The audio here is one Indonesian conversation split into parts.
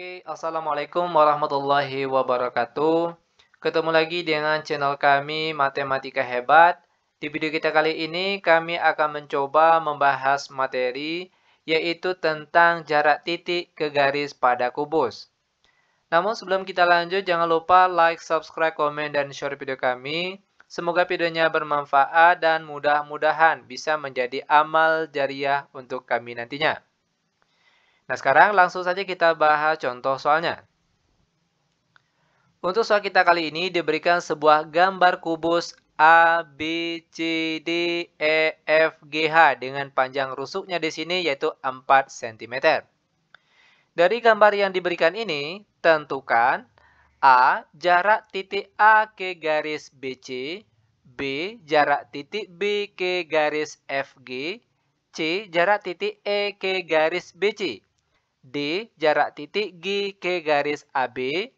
Oke, Assalamualaikum warahmatullahi wabarakatuh. Ketemu lagi dengan channel kami Matematika Hebat. Di video kita kali ini kami akan mencoba membahas materi yaitu tentang jarak titik ke garis pada kubus. Namun sebelum kita lanjut, jangan lupa like, subscribe, komen, dan share video kami. Semoga videonya bermanfaat dan mudah-mudahan bisa menjadi amal jariah untuk kami nantinya. Nah, sekarang langsung saja kita bahas contoh soalnya. Untuk soal kita kali ini diberikan sebuah gambar kubus A, B, C, D, E, F, G, H dengan panjang rusuknya di sini yaitu 4 cm. Dari gambar yang diberikan ini, tentukan A. Jarak titik A ke garis BC, B. Jarak titik B ke garis FG, C. Jarak titik E ke garis BC, D. Jarak titik G ke garis AB,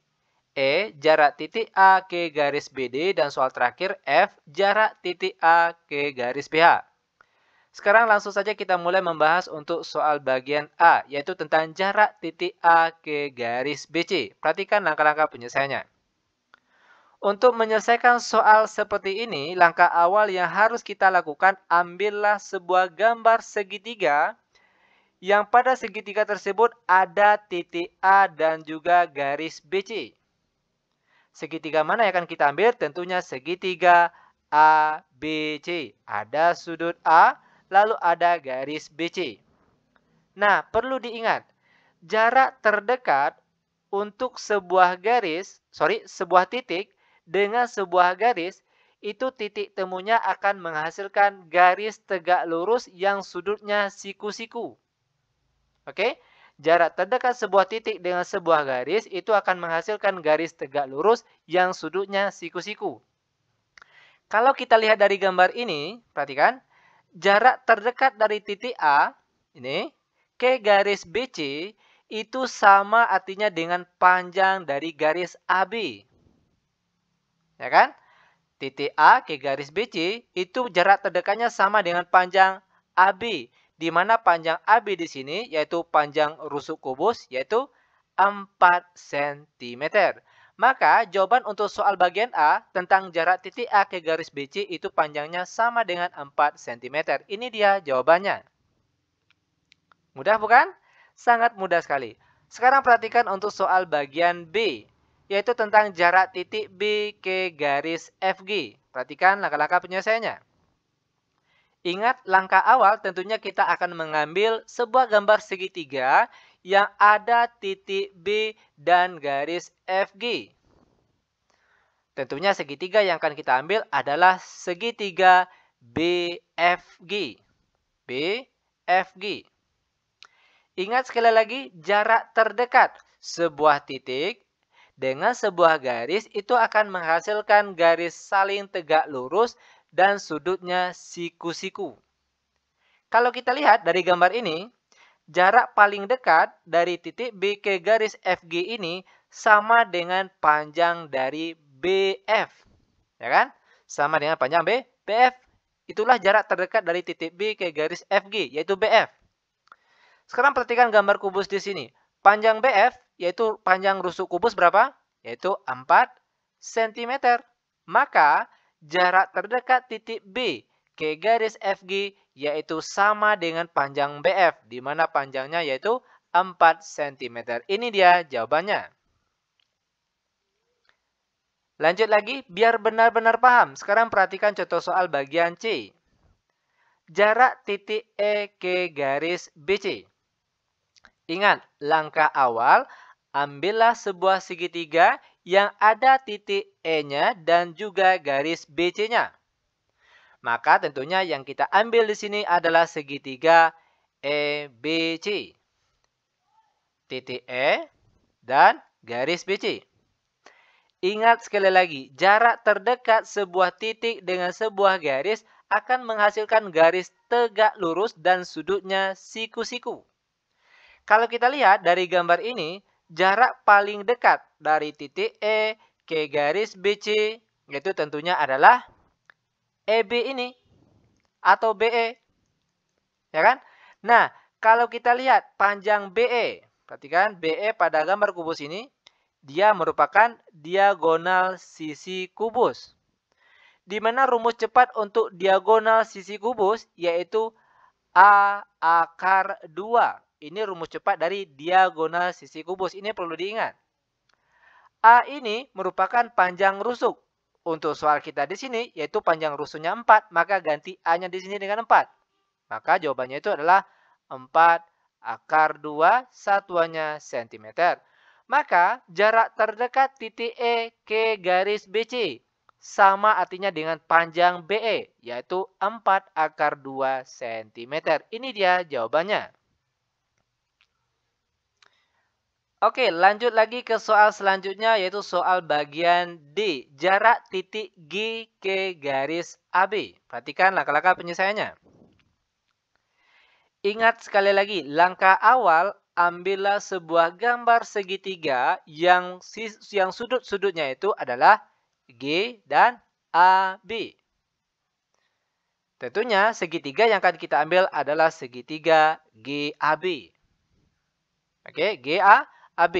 E. Jarak titik A ke garis BD, dan soal terakhir F. Jarak titik A ke garis BH. Sekarang langsung saja kita mulai membahas untuk soal bagian A, yaitu tentang jarak titik A ke garis BC. Perhatikan langkah-langkah penyelesaiannya. Untuk menyelesaikan soal seperti ini, langkah awal yang harus kita lakukan, ambillah sebuah gambar segitiga yang pada segitiga tersebut ada titik A dan juga garis BC. Segitiga mana yang akan kita ambil? Tentunya segitiga ABC. Ada sudut A, lalu ada garis BC. Nah, perlu diingat, jarak terdekat untuk sebuah titik dengan sebuah garis, itu titik temunya akan menghasilkan garis tegak lurus yang sudutnya siku-siku. Oke, jarak terdekat sebuah titik dengan sebuah garis itu akan menghasilkan garis tegak lurus yang sudutnya siku-siku. Kalau kita lihat dari gambar ini, perhatikan, jarak terdekat dari titik A ini ke garis BC itu sama artinya dengan panjang dari garis AB. Ya kan? Titik A ke garis BC itu jarak terdekatnya sama dengan panjang AB, di mana panjang AB di sini yaitu panjang rusuk kubus yaitu 4 cm. Maka jawaban untuk soal bagian A tentang jarak titik A ke garis BC itu panjangnya sama dengan 4 cm. Ini dia jawabannya. Mudah bukan? Sangat mudah sekali. Sekarang perhatikan untuk soal bagian B, yaitu tentang jarak titik B ke garis FG. Perhatikan langkah-langkah penyelesaiannya. Ingat, langkah awal tentunya kita akan mengambil sebuah gambar segitiga yang ada titik B dan garis FG. Tentunya segitiga yang akan kita ambil adalah segitiga BFG. BFG. Ingat sekali lagi, jarak terdekat sebuah titik dengan sebuah garis itu akan menghasilkan garis saling tegak lurus dan sudutnya siku-siku. Kalau kita lihat dari gambar ini, jarak paling dekat dari titik B ke garis FG ini sama dengan panjang dari BF. Ya kan? Sama dengan panjang BF. Itulah jarak terdekat dari titik B ke garis FG, yaitu BF. Sekarang perhatikan gambar kubus di sini. Panjang BF, yaitu panjang rusuk kubus berapa? Yaitu 4 cm. Maka jarak terdekat titik B ke garis FG yaitu sama dengan panjang BF, di mana panjangnya yaitu 4 cm. Ini dia jawabannya. Lanjut lagi, biar benar-benar paham. Sekarang perhatikan contoh soal bagian C. Jarak titik E ke garis BC. Ingat, langkah awal, ambillah sebuah segitiga yang ada titik E-nya dan juga garis BC-nya. Maka tentunya yang kita ambil di sini adalah segitiga EBC. Titik E dan garis BC. Ingat sekali lagi, jarak terdekat sebuah titik dengan sebuah garis akan menghasilkan garis tegak lurus dan sudutnya siku-siku. Kalau kita lihat dari gambar ini, jarak paling dekat dari titik E ke garis BC yaitu tentunya adalah EB ini atau BE. Ya kan? Nah, kalau kita lihat panjang BE, Perhatikan BE pada gambar kubus ini, dia merupakan diagonal sisi kubus. Di mana rumus cepat untuk diagonal sisi kubus yaitu A akar 2. Ini rumus cepat dari diagonal sisi kubus. Ini perlu diingat. A ini merupakan panjang rusuk. Untuk soal kita di sini yaitu panjang rusuknya 4, maka ganti A-nya di sini dengan 4. Maka jawabannya itu adalah 4 akar 2 satuannya cm. Maka jarak terdekat titik E ke garis BC sama artinya dengan panjang BE, yaitu 4 akar 2 cm. Ini dia jawabannya. Oke, lanjut lagi ke soal selanjutnya, yaitu soal bagian D. Jarak titik G ke garis AB. Perhatikan langkah-langkah penyelesaiannya. Ingat sekali lagi, langkah awal, ambillah sebuah gambar segitiga yang sudut-sudutnya itu adalah G dan AB. Tentunya segitiga yang akan kita ambil adalah segitiga GAB. Oke, GAB.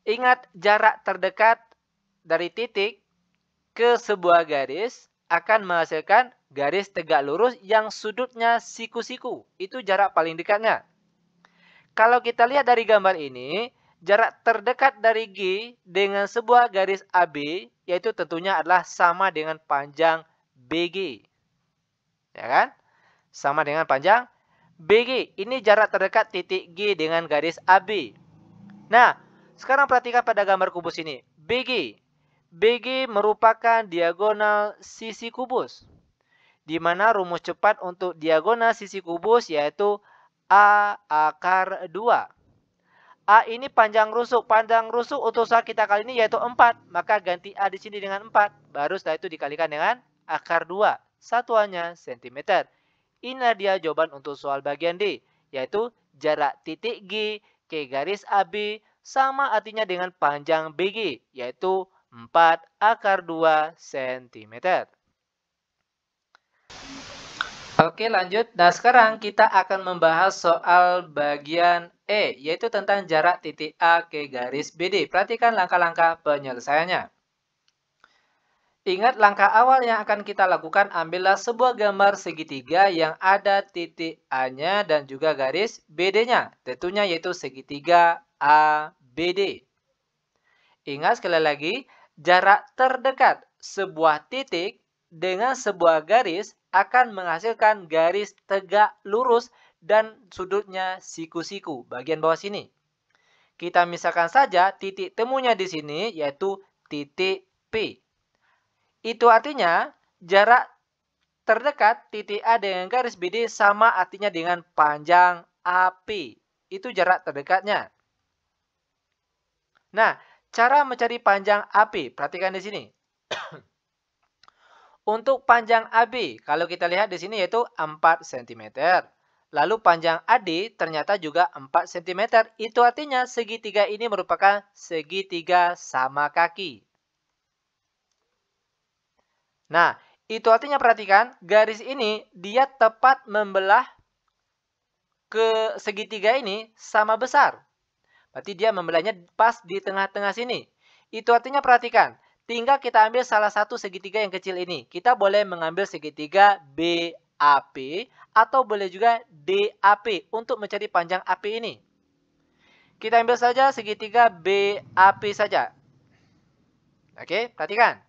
Ingat jarak terdekat dari titik ke sebuah garis akan menghasilkan garis tegak lurus yang sudutnya siku-siku. Itu jarak paling dekatnya. Kalau kita lihat dari gambar ini, jarak terdekat dari G dengan sebuah garis AB, yaitu tentunya adalah sama dengan panjang BG. Ya kan? Sama dengan panjang BG. Ini jarak terdekat titik G dengan garis AB. Nah, sekarang perhatikan pada gambar kubus ini. BG. BG merupakan diagonal sisi kubus. Di mana rumus cepat untuk diagonal sisi kubus yaitu A akar 2. A ini panjang rusuk. Panjang rusuk untuk soal kita kali ini yaitu 4. Maka ganti A di sini dengan 4. Baru setelah itu dikalikan dengan akar 2. Satuannya cm. Inilah dia jawaban untuk soal bagian D. Yaitu jarak titik G ke garis AB sama artinya dengan panjang BG. Yaitu 4 akar 2 cm. Oke, lanjut. Nah, sekarang kita akan membahas soal bagian E, yaitu tentang jarak titik A ke garis BD. Perhatikan langkah-langkah penyelesaiannya. Ingat langkah awal yang akan kita lakukan, ambillah sebuah gambar segitiga yang ada titik A-nya dan juga garis BD-nya. Tentunya yaitu segitiga ABD. Ingat sekali lagi, jarak terdekat sebuah titik dengan sebuah garis akan menghasilkan garis tegak lurus dan sudutnya siku-siku bagian bawah sini. Kita misalkan saja titik temunya di sini yaitu titik P. Itu artinya jarak terdekat titik A dengan garis BD sama artinya dengan panjang AP. Itu jarak terdekatnya. Nah, cara mencari panjang AP, perhatikan di sini. Untuk panjang AB, kalau kita lihat di sini yaitu 4 cm. Lalu panjang AD ternyata juga 4 cm. Itu artinya segitiga ini merupakan segitiga sama kaki. Nah, itu artinya perhatikan garis ini dia tepat membelah ke segitiga ini sama besar. Berarti dia membelahnya pas di tengah-tengah sini. Itu artinya perhatikan. Tinggal kita ambil salah satu segitiga yang kecil ini. Kita boleh mengambil segitiga BAP atau boleh juga DAP untuk mencari panjang AP ini. Kita ambil saja segitiga BAP saja. Oke, perhatikan.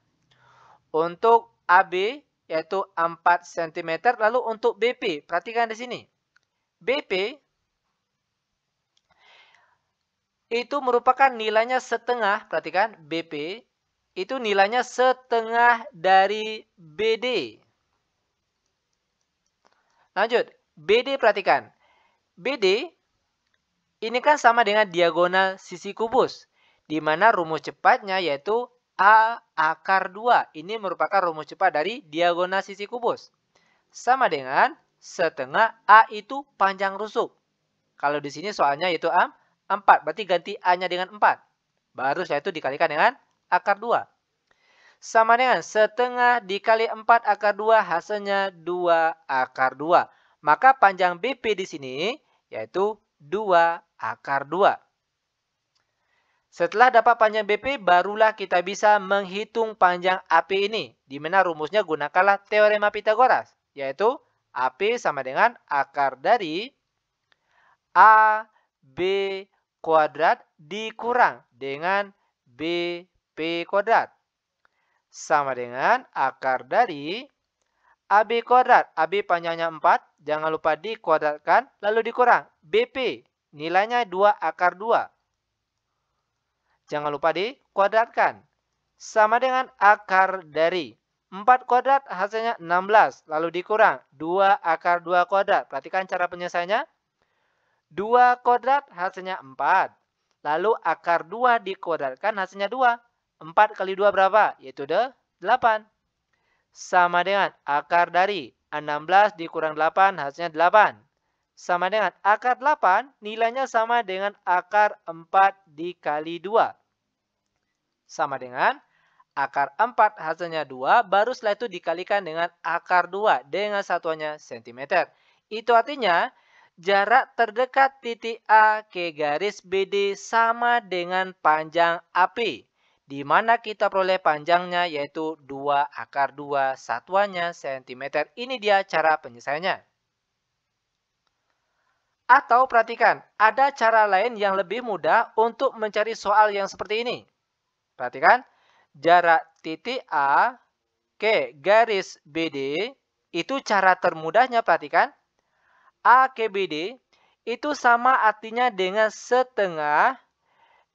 Untuk AB yaitu 4 cm. Lalu untuk BP, perhatikan di sini. BP itu merupakan nilainya setengah, perhatikan BP. Itu nilainya setengah dari BD. Lanjut, BD perhatikan. BD ini kan sama dengan diagonal sisi kubus. Di mana rumus cepatnya yaitu A akar 2. Ini merupakan rumus cepat dari diagonal sisi kubus. Sama dengan setengah A itu panjang rusuk. Kalau di sini soalnya yaitu 4. Berarti ganti A-nya dengan 4. Baru setelah itu dikalikan dengan akar 2. Sama dengan setengah dikali 4 akar 2 hasilnya 2 akar 2. Maka panjang BP di sini yaitu 2 akar 2. Setelah dapat panjang BP, barulah kita bisa menghitung panjang AP ini. Di mana rumusnya gunakanlah teorema Pitagoras, yaitu AP sama dengan akar dari AB kuadrat dikurang dengan BP kuadrat. Sama dengan akar dari AB kuadrat. AB panjangnya 4, jangan lupa dikuadratkan, lalu dikurang. BP, nilainya 2 akar 2. Jangan lupa dikuadratkan. Sama dengan akar dari 4 kuadrat hasilnya 16. Lalu dikurang 2 akar 2 kuadrat. Perhatikan cara penyelesaiannya. 2 kuadrat hasilnya 4. Lalu akar 2 dikuadratkan hasilnya 2. 4 kali 2 berapa? Yaitu 8. Sama dengan akar dari 16 dikurang 8 hasilnya 8. Sama dengan akar 8 nilainya sama dengan akar 4 dikali 2. Sama dengan akar 4 hasilnya 2, baru setelah itu dikalikan dengan akar 2 dengan satuannya cm. Itu artinya jarak terdekat titik A ke garis BD sama dengan panjang AP. Di mana kita peroleh panjangnya yaitu 2 akar 2 satuannya cm. Ini dia cara penyelesaiannya. Atau perhatikan, ada cara lain yang lebih mudah untuk mencari soal yang seperti ini. Perhatikan, jarak titik A ke garis BD, itu cara termudahnya perhatikan. A ke BD itu sama artinya dengan setengah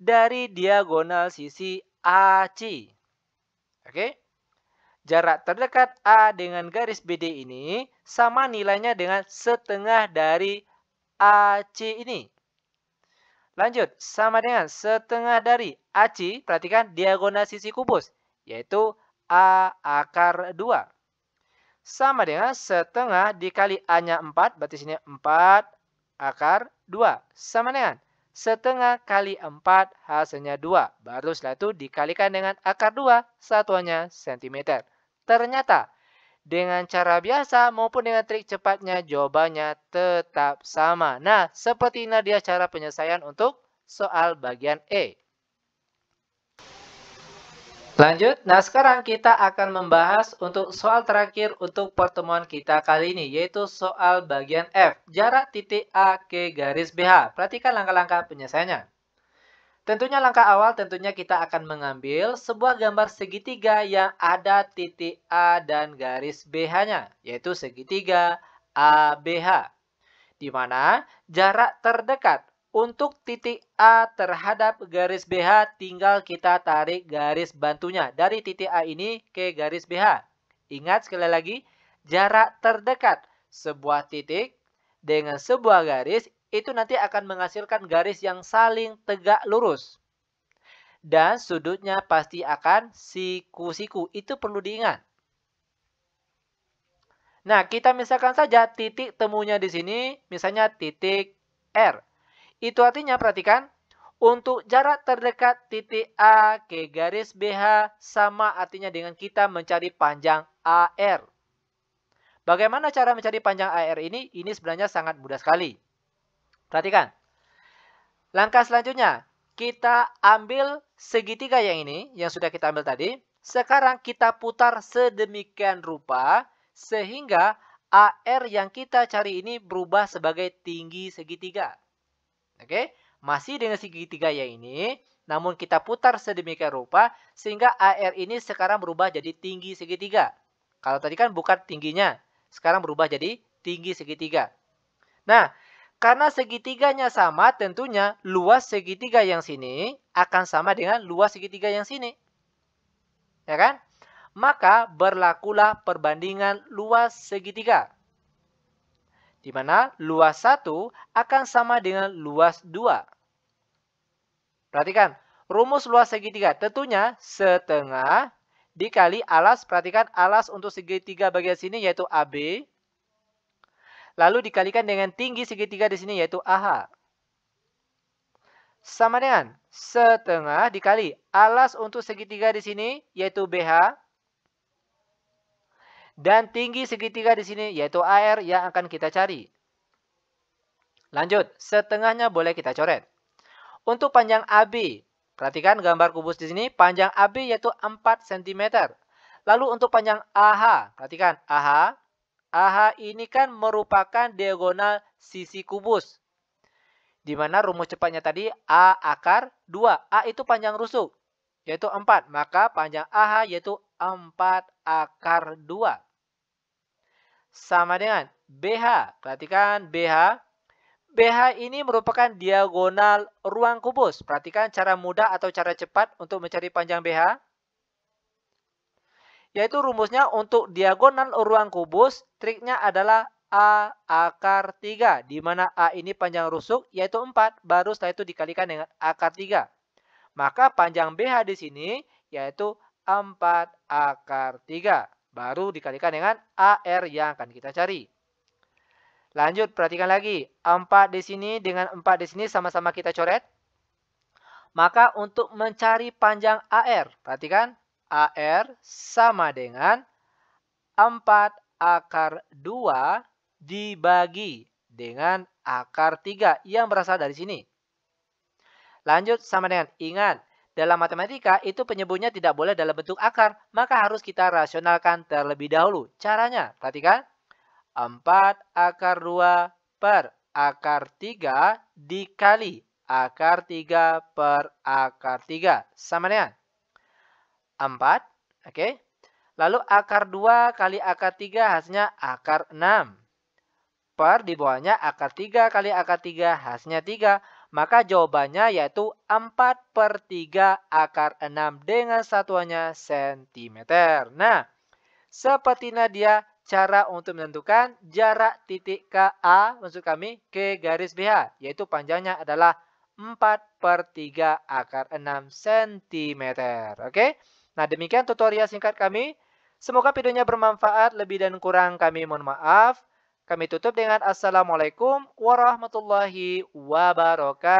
dari diagonal sisi AC. Oke? Jarak terdekat A dengan garis BD ini sama nilainya dengan setengah dari AC ini. Lanjut, sama dengan setengah dari AC, perhatikan diagonal sisi kubus, yaitu A akar 2. Sama dengan setengah dikali A-nya 4, berarti sini 4 akar 2. Sama dengan setengah kali 4 hasilnya 2. Baru setelah itu dikalikan dengan akar 2, satuannya cm. Ternyata, dengan cara biasa maupun dengan trik cepatnya, jawabannya tetap sama. Nah, seperti ini dia cara penyelesaian untuk soal bagian E. Lanjut, nah sekarang kita akan membahas untuk soal terakhir untuk pertemuan kita kali ini, yaitu soal bagian F, jarak titik A ke garis BH. Perhatikan langkah-langkah penyelesaiannya. Tentunya langkah awal tentunya kita akan mengambil sebuah gambar segitiga yang ada titik A dan garis BH-nya, yaitu segitiga ABH. Di mana jarak terdekat untuk titik A terhadap garis BH tinggal kita tarik garis bantunya dari titik A ini ke garis BH. Ingat sekali lagi, jarak terdekat sebuah titik dengan sebuah garis itu nanti akan menghasilkan garis yang saling tegak lurus. Dan sudutnya pasti akan siku-siku. Itu perlu diingat. Nah, kita misalkan saja titik temunya di sini, misalnya titik R. Itu artinya, perhatikan, untuk jarak terdekat titik A ke garis BH sama artinya dengan kita mencari panjang AR. Bagaimana cara mencari panjang AR ini? Ini sebenarnya sangat mudah sekali. Perhatikan. Langkah selanjutnya, kita ambil segitiga yang ini, yang sudah kita ambil tadi. Sekarang kita putar sedemikian rupa, sehingga AR yang kita cari ini berubah sebagai tinggi segitiga. Oke, masih dengan segitiga yang ini, namun kita putar sedemikian rupa, sehingga AR ini sekarang berubah jadi tinggi segitiga. Kalau tadi kan bukan tingginya, sekarang berubah jadi tinggi segitiga. Nah, karena segitiganya sama, tentunya luas segitiga yang sini akan sama dengan luas segitiga yang sini. Ya kan? Maka berlakulah perbandingan luas segitiga. Di mana luas 1 akan sama dengan luas 2. Perhatikan, rumus luas segitiga tentunya setengah dikali alas. Perhatikan alas untuk segitiga bagian sini yaitu AB. Lalu dikalikan dengan tinggi segitiga di sini yaitu AH. Sama dengan setengah dikali alas untuk segitiga di sini yaitu BH. Dan tinggi segitiga di sini yaitu AR yang akan kita cari. Lanjut, setengahnya boleh kita coret. Untuk panjang AB, perhatikan gambar kubus di sini, panjang AB yaitu 4 cm. Lalu untuk panjang AH, perhatikan AH. AH ini kan merupakan diagonal sisi kubus. Di mana rumus cepatnya tadi A akar 2. A itu panjang rusuk, yaitu 4. Maka panjang AH yaitu 4 akar 2. Sama dengan BH. Perhatikan BH. BH ini merupakan diagonal ruang kubus. Perhatikan cara mudah atau cara cepat untuk mencari panjang BH. Yaitu rumusnya untuk diagonal ruang kubus, triknya adalah A akar 3. Di mana A ini panjang rusuk, yaitu 4. Baru setelah itu dikalikan dengan akar 3. Maka panjang BH di sini, yaitu 4 akar 3. Baru dikalikan dengan AR yang akan kita cari. Lanjut, perhatikan lagi. 4 di sini dengan 4 di sini sama-sama kita coret. Maka untuk mencari panjang AR, perhatikan. AR sama dengan 4 akar 2 dibagi dengan akar 3 yang berasal dari sini. Lanjut sama dengan, ingat, dalam matematika itu penyebutnya tidak boleh dalam bentuk akar, maka harus kita rasionalkan terlebih dahulu. Caranya, perhatikan, 4 akar 2 per akar 3 dikali akar 3 per akar 3. Sama dengan 4, oke. Lalu akar 2 kali akar 3 hasilnya akar 6. Per di bawahnya akar 3 kali akar 3 hasilnya 3. Maka jawabannya yaitu 4/3 akar 6 dengan satuannya cm. Nah, seperti dia cara untuk menentukan jarak titik KA, maksud kami, ke garis BH. Yaitu panjangnya adalah 4/3 akar 6 cm. Oke? Nah, demikian tutorial singkat kami. Semoga videonya bermanfaat. Lebih dan kurang kami mohon maaf. Kami tutup dengan Assalamualaikum warahmatullahi wabarakatuh.